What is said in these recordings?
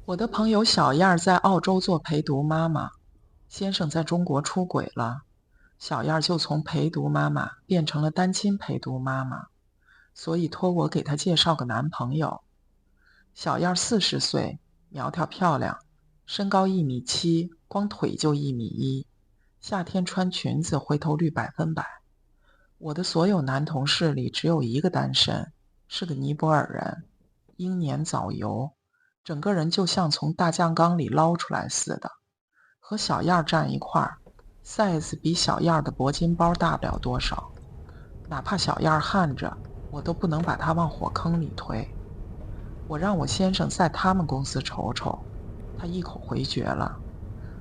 我的朋友小燕在澳洲做陪读妈妈，先生在中国出轨了，小燕就从陪读妈妈变成了单亲陪读妈妈，所以托我给她介绍个男朋友。小燕40岁，苗条漂亮，身高1米7，光腿就1米1，夏天穿裙子回头率100%。我的所有男同事里只有一个单身，是个尼泊尔人，英年早游，整个人就像从大酱缸里捞出来似的。和小燕站一块儿，size 比小燕的铂金包大不了多少，哪怕小燕旱着，我都不能把她往火坑里推。我让我先生在他们公司瞅瞅，他一口回绝了。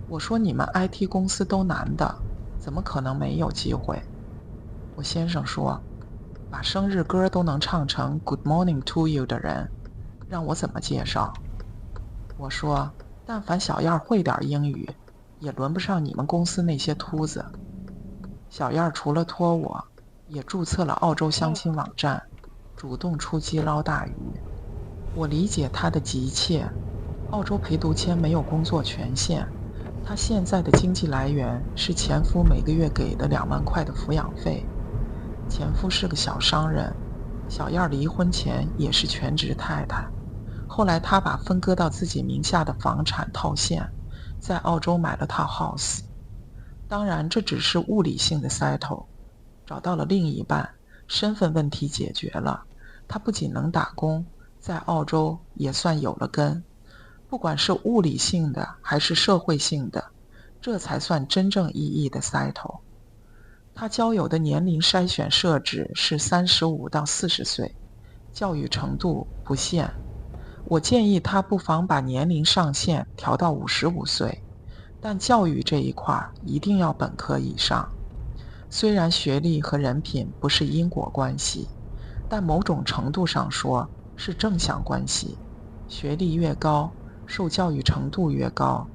我说你们 IT 公司都男的，怎么可能没有机会？我先生说，把生日歌都能唱成 Good morning to you 的人，让我怎么介绍？我说，但凡小燕会点英语，也轮不上你们公司那些秃子。小燕除了托我，也注册了澳洲相亲网站，主动出击捞大鱼。我理解她的急切，澳洲陪读签没有工作权限，她现在的经济来源是前夫每个月给的2万块的抚养费。前夫是个小商人，小燕离婚前也是全职太太，后来她把分割到自己名下的房产套现，在澳洲买了套 house。 当然这只是物理性的 settle， 找到了另一半，身份问题解决了，她不仅能打工，在澳洲也算有了根。不管是物理性的还是社会性的，这才算真正意义的 settle。他交友的年龄筛选设置是35到40岁，教育程度不限。我建议他不妨把年龄上限调到55岁，但教育这一块一定要本科以上。虽然学历和人品不是因果关系，但某种程度上说是正向关系。学历越高，受教育程度越高，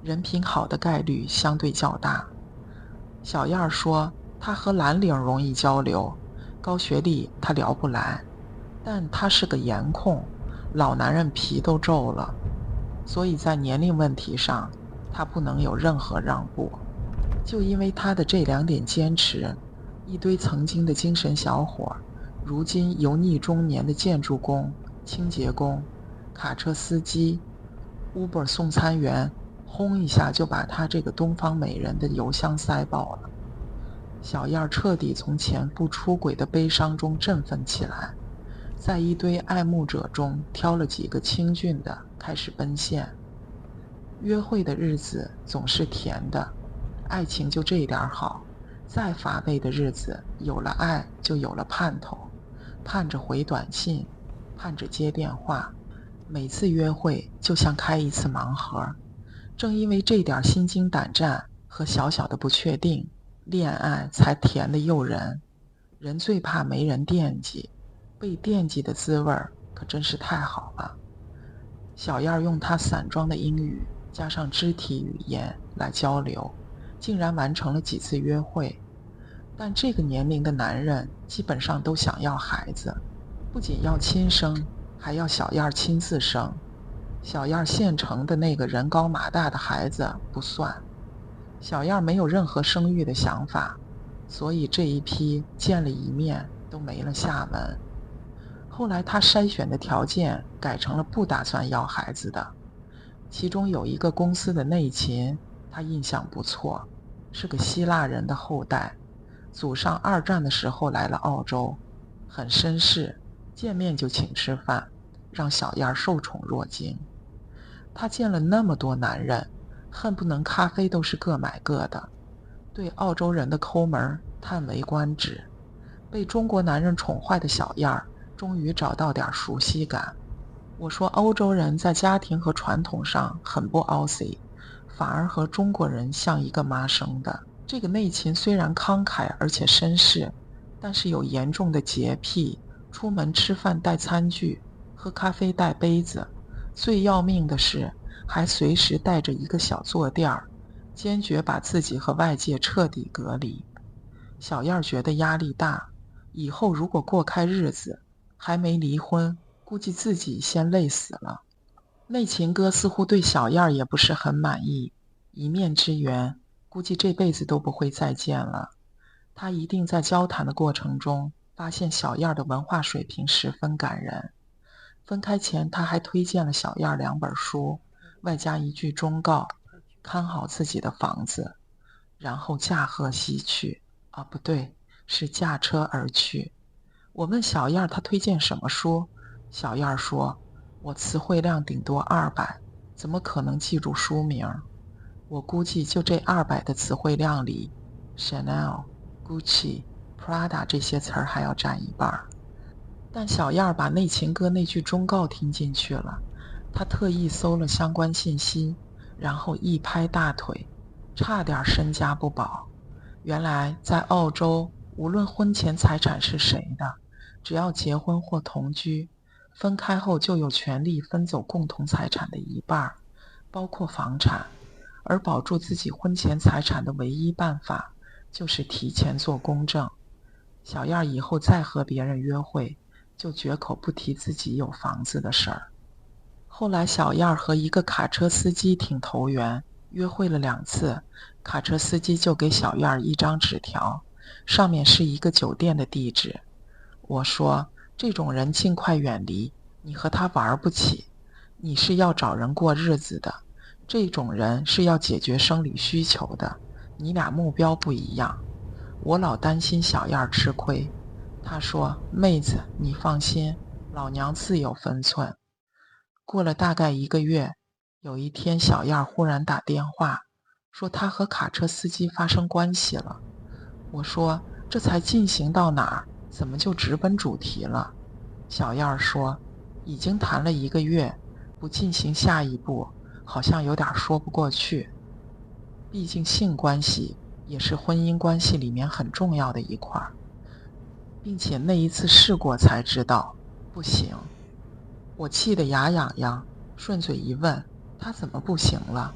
人品好的概率相对较大。小燕说他和蓝领容易交流，高学历他聊不来，但他是个颜控，老男人皮都皱了，所以在年龄问题上他不能有任何让步。就因为他的这2点坚持，一堆曾经的精神小伙，如今油腻中年的建筑工、清洁工、卡车司机、Uber 送餐员，轰一下就把他这个东方美人的油箱塞爆了。小燕彻底从前夫出轨的悲伤中振奋起来，在一堆爱慕者中挑了几个清俊的，开始奔现。约会的日子总是甜的，爱情就这点好，再乏味的日子有了爱就有了盼头，盼着回短信，盼着接电话，每次约会就像开一次盲盒。正因为这点心惊胆战和小小的不确定，恋爱才甜得诱人。人最怕没人惦记，被惦记的滋味可真是太好了。小燕用她散装的英语加上肢体语言来交流，竟然完成了几次约会。但这个年龄的男人基本上都想要孩子，不仅要亲生，还要小燕亲自生。小燕现成的那个人高马大的孩子不算，小燕没有任何生育的想法，所以这一批见了一面都没了下文。后来她筛选的条件改成了不打算要孩子的，其中有一个公司的内勤，她印象不错，是个希腊人的后代，祖上2战的时候来了澳洲，很绅士，见面就请吃饭，让小燕受宠若惊。她见了那么多男人，恨不能咖啡都是各买各的，对澳洲人的抠门叹为观止。被中国男人宠坏的小燕终于找到点熟悉感。我说欧洲人在家庭和传统上很不 Aussie， 反而和中国人像一个妈生的。这个内勤虽然慷慨而且绅士，但是有严重的洁癖，出门吃饭带餐具，喝咖啡带杯子，最要命的是还随时带着一个小坐垫，坚决把自己和外界彻底隔离。小燕觉得压力大，以后如果过开日子，还没离婚，估计自己先累死了。内勤哥似乎对小燕儿也不是很满意，一面之缘，估计这辈子都不会再见了。他一定在交谈的过程中发现小燕儿的文化水平十分感人。分开前，他还推荐了小燕儿2本书，外加一句忠告：看好自己的房子。然后驾鹤西去，不对，是驾车而去。我问小燕儿她推荐什么书，小燕儿说：我词汇量顶多200，怎么可能记住书名？我估计就这200的词汇量里 Chanel、Gucci、Prada 这些词儿还要占一半。但小燕儿把内勤哥那句忠告听进去了，她特意搜了相关信息，然后一拍大腿，差点身家不保。原来在澳洲，无论婚前财产是谁的，只要结婚或同居，分开后就有权利分走共同财产的一半，包括房产。而保住自己婚前财产的唯一办法，就是提前做公证。小燕以后再和别人约会，就绝口不提自己有房子的事儿。后来小燕和一个卡车司机挺投缘，约会了2次，卡车司机就给小燕一张纸条，上面是一个酒店的地址。我说，这种人尽快远离，你和他玩不起。你是要找人过日子的，这种人是要解决生理需求的，你俩目标不一样。我老担心小燕吃亏，她说，妹子你放心，老娘自有分寸。过了大概1个月，有一天小燕忽然打电话，说她和卡车司机发生关系了。我说，这才进行到哪儿，怎么就直奔主题了？小燕说，已经谈了1个月，不进行下一步，好像有点说不过去。毕竟性关系也是婚姻关系里面很重要的一块，并且那一次试过才知道，不行。我气得牙痒痒，顺嘴一问，他怎么不行了？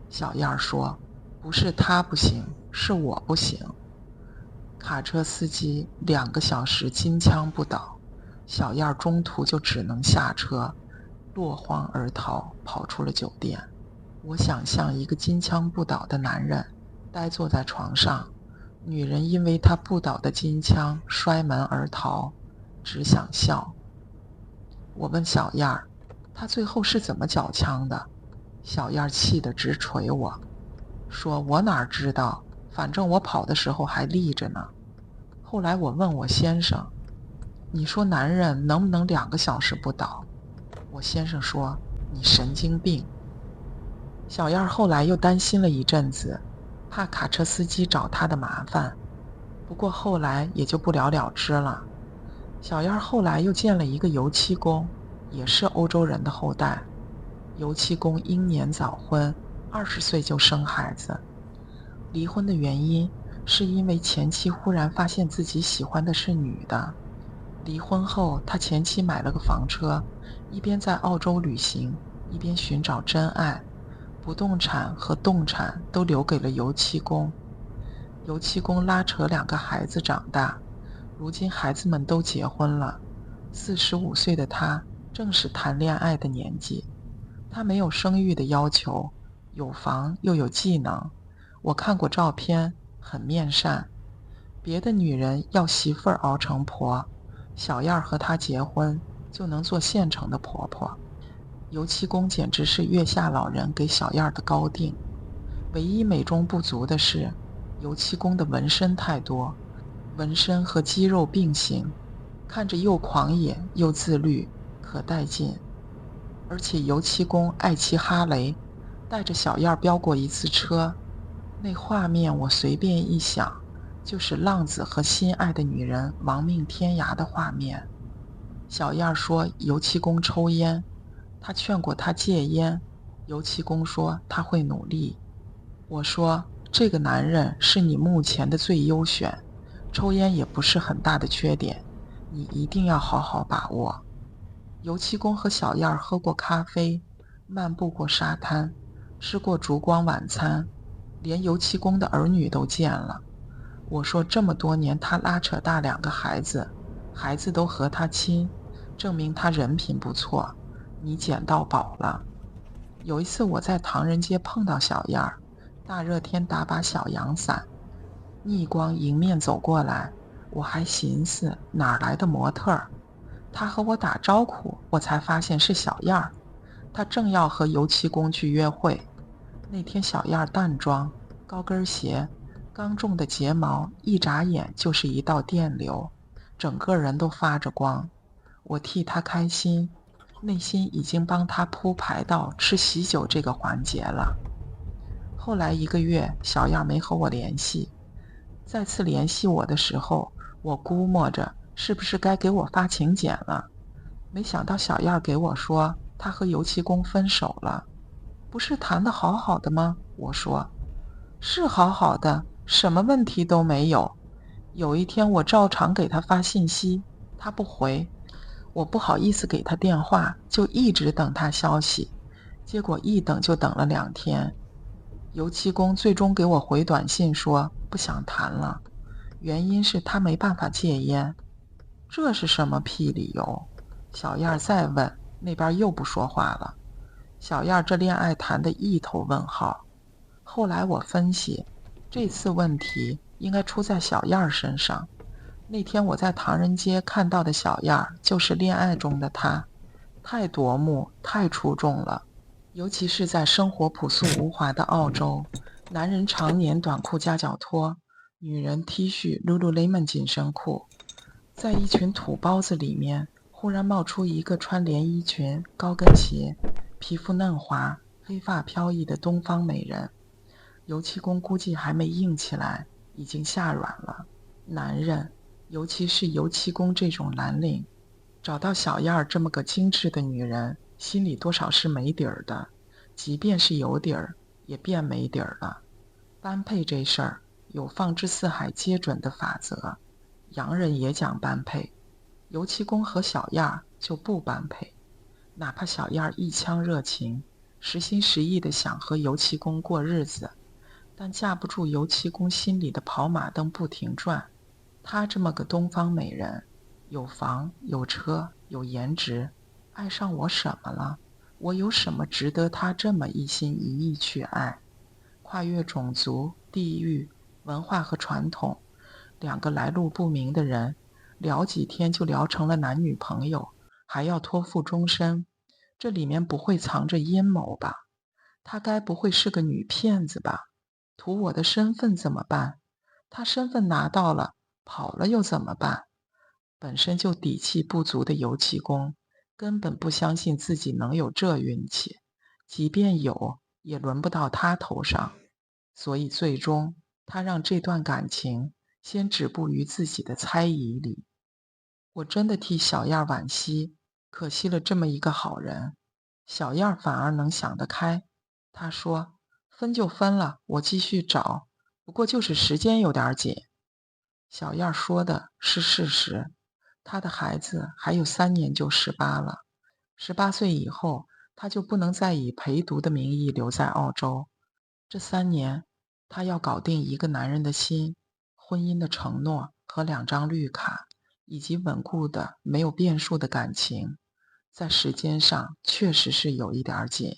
小燕说，不是他不行，是我不行。卡车司机2个小时金枪不倒，小燕中途就只能下车，落荒而逃，跑出了酒店。我想象一个金枪不倒的男人呆坐在床上，女人因为他不倒的金枪摔门而逃，只想笑。我问小燕，他最后是怎么缴枪的？小燕气得直捶我，说我哪知道，反正我跑的时候还立着呢。后来我问我先生，你说男人能不能2个小时不倒？我先生说，你神经病。小燕后来又担心了一阵子，怕卡车司机找她的麻烦，不过后来也就不了了之了。小燕后来又见了一个油漆工，也是欧洲人的后代。油漆工英年早婚，20岁就生孩子。离婚的原因是因为前妻忽然发现自己喜欢的是女的。离婚后，他前妻买了个房车，一边在澳洲旅行，一边寻找真爱。不动产和动产都留给了油漆工。油漆工拉扯2个孩子长大，如今孩子们都结婚了。45岁的他正是谈恋爱的年纪。他没有生育的要求，有房又有技能。我看过照片，很面善。别的女人要媳妇儿熬成婆，小燕和他结婚就能做现成的婆婆。油漆工简直是月下老人给小燕的高定。唯一美中不足的是，油漆工的纹身太多，纹身和肌肉并行，看着又狂野又自律，可带劲。而且油漆工爱骑哈雷，带着小燕飙过一次车，那画面我随便一想，就是浪子和心爱的女人亡命天涯的画面。小燕说油漆工抽烟，他劝过他戒烟，油漆工说他会努力。我说，这个男人是你目前的最优选，抽烟也不是很大的缺点，你一定要好好把握。油漆工和小燕喝过咖啡，漫步过沙滩，吃过烛光晚餐，连油漆工的儿女都见了。我说，这么多年他拉扯大2个孩子，孩子都和他亲，证明他人品不错，你捡到宝了。有一次我在唐人街碰到小燕儿，大热天打把小阳伞，逆光迎面走过来，我还寻思哪儿来的模特儿。她和我打招呼，我才发现是小燕儿。她正要和油漆工去约会。那天小燕儿淡妆，高跟鞋，刚种的睫毛，一眨眼就是一道电流，整个人都发着光。我替她开心，内心已经帮她铺排到吃喜酒这个环节了。后来1个月，小燕没和我联系。再次联系我的时候，我估摸着是不是该给我发请柬了。没想到小燕给我说，她和油漆工分手了。不是谈得好好的吗？我说，是好好的，什么问题都没有。有一天我照常给她发信息，她不回，我不好意思给她电话，就一直等她消息。结果一等就等了2天。油漆工最终给我回短信说不想谈了，原因是他没办法戒烟。这是什么屁理由？小燕再问，那边又不说话了。小燕这恋爱谈得一头问号。后来我分析，这次问题应该出在小燕身上。那天我在唐人街看到的小燕就是恋爱中的她，太夺目，太出众了。尤其是在生活朴素无华的澳洲，男人常年短裤夹脚拖，女人 T 恤 Lululemon 紧身裤。在一群土包子里面，忽然冒出一个穿连衣裙、高跟鞋，皮肤嫩滑、黑发飘逸的东方美人。油漆工估计还没硬起来，已经下软了。男人，尤其是油漆工这种蓝领，找到小燕儿这么个精致的女人，心里多少是没底儿的，即便是有底儿，也变没底儿了。般配这事儿，有放之四海皆准的法则。洋人也讲般配，油漆工和小燕儿就不般配。哪怕小燕儿一腔热情，实心实意地想和油漆工过日子，但架不住油漆工心里的跑马灯不停转。她这么个东方美人，有房有车有颜值，爱上我什么了？我有什么值得她这么一心一意去爱？跨越种族、地域、文化和传统，2个来路不明的人，聊几天就聊成了男女朋友，还要托付终身，这里面不会藏着阴谋吧？她该不会是个女骗子吧？图我的身份怎么办？她身份拿到了，跑了又怎么办？本身就底气不足的油漆工，根本不相信自己能有这运气，即便有，也轮不到他头上。所以最终，他让这段感情先止步于自己的猜疑里。我真的替小燕惋惜，可惜了这么一个好人。小燕反而能想得开，她说：分就分了，我继续找，不过就是时间有点紧。小燕说的是事实，她的孩子还有3年就18了，18岁以后，她就不能再以陪读的名义留在澳洲。这3年，她要搞定一个男人的心、婚姻的承诺和2张绿卡，以及稳固的没有变数的感情，在时间上确实是有一点紧。